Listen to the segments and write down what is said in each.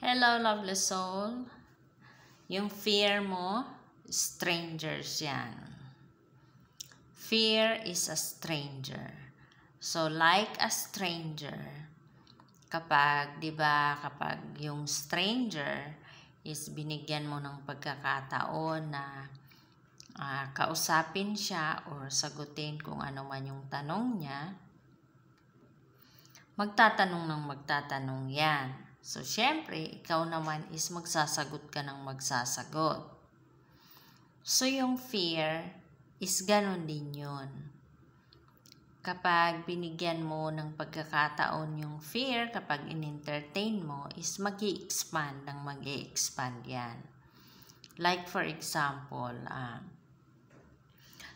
Hello, lovely soul. Yung fear mo, strangers yan. Fear is a stranger. So, like a stranger, kapag yung stranger is binigyan mo ng pagkakataon na kausapin siya or sagutin kung ano man yung tanong niya, magtatanong yan. So, syempre, ikaw naman is magsasagot ka ng magsasagot. So, yung fear is ganun din yun. Kapag binigyan mo ng pagkakataon yung fear, kapag in-entertain mo, is mag-i-expand ng mag-i-expand yan. Like for example,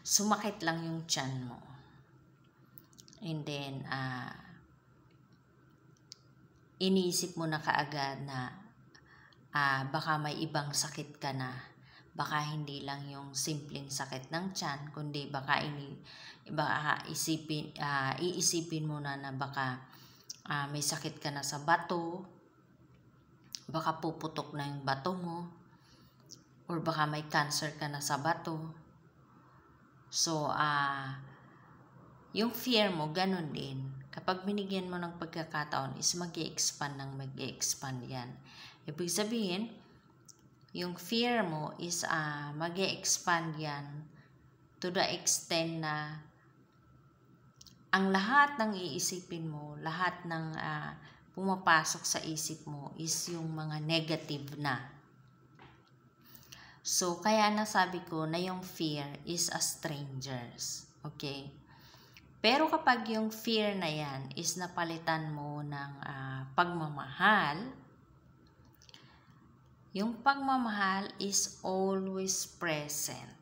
sumakit lang yung tiyan mo. And then, iniisip mo na kaagad na baka may ibang sakit ka na. Baka hindi lang yung simpleng sakit ng tiyan, kundi baka iisipin mo na baka may sakit ka na sa bato, baka puputok na yung bato mo, or baka may cancer ka na sa bato. So, yung fear mo, ganun din. Kapag binigyan mo ng pagkakataon is mag-i-expand ng mag-i-expand yan. Ibig sabihin, yung fear mo is mag-i-expand yan to the extent na ang lahat ng iisipin mo, lahat ng pumapasok sa isip mo is yung mga negative na. So, kaya nasabi ko na yung fear is a strangers. Okay? Pero kapag yung fear na yan is napalitan mo ng pagmamahal, yung pagmamahal is always present.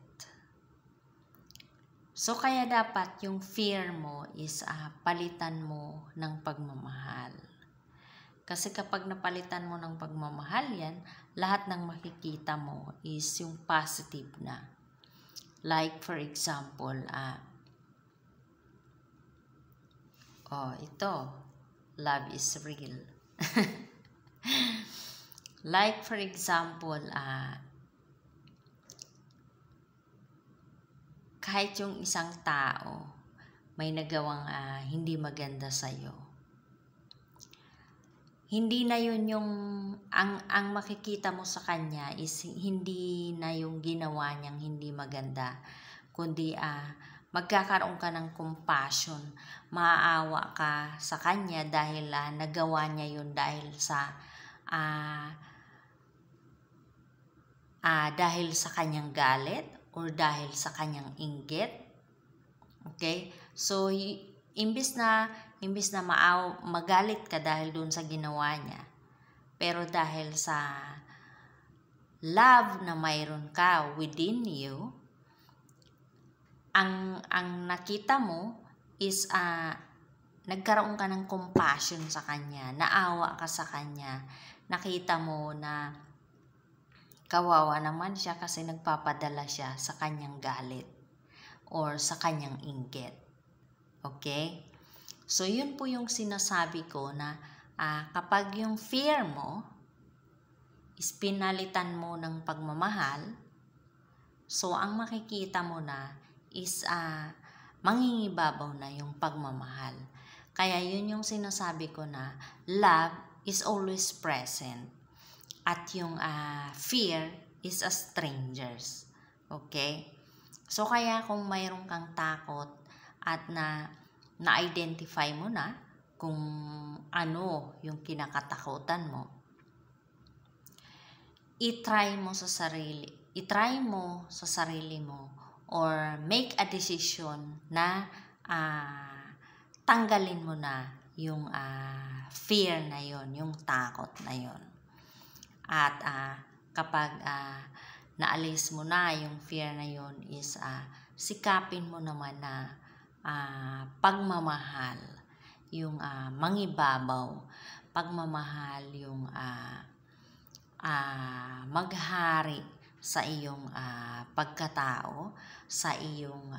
So, kaya dapat yung fear mo is palitan mo ng pagmamahal. Kasi kapag napalitan mo ng pagmamahal yan, lahat ng makikita mo is yung positive na. Like for example, ito, love is real. Like for example, kahit yung isang tao may nagawang hindi maganda sa'yo, hindi na yun yung ang makikita mo sa kanya is hindi na yung ginawa niyang hindi maganda, kundi magkakaroon ka ng compassion, maaawa ka sa kanya dahil nagawa niya yun dahil sa kanyang galit or dahil sa kanyang inggit. Okay? So, imbis na magalit ka dahil doon sa ginawa niya, pero dahil sa love na mayroon ka within you, ang nakita mo is nagkaroon ka ng compassion sa kanya, naawa ka sa kanya, nakita mo na kawawa naman siya kasi nagpapadala siya sa kanyang galit or sa kanyang inggit. Okay? So, yun po yung sinasabi ko na kapag yung fear mo is pinalitan mo ng pagmamahal, so, ang makikita mo na is mangingibabaw na yung pagmamahal. Kaya yun yung sinasabi ko na love is always present at yung fear is a strangers. Okay? So, kaya kung mayroon kang takot at na-identify mo na kung ano yung kinakatakutan mo, i-try mo sa sarili mo or make a decision na tanggalin mo na yung fear na yon, yung takot na yon. At kapag naalis mo na yung fear na yon is sikapin mo naman na pagmamahal, yung mangibabaw, pagmamahal yung maghari sa iyong pagkatao, sa iyong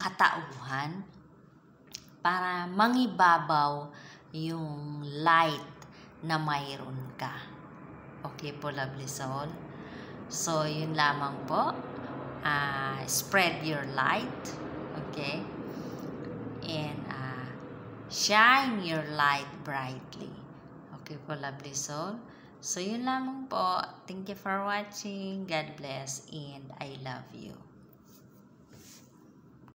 katauhan, para mangibabaw yung light na mayroon ka. Okay po, lovely soul? So, yun lamang po. Spread your light. Okay? And shine your light brightly. Okay po, lovely soul? So, yun lamang po. Thank you for watching. God bless and I love you.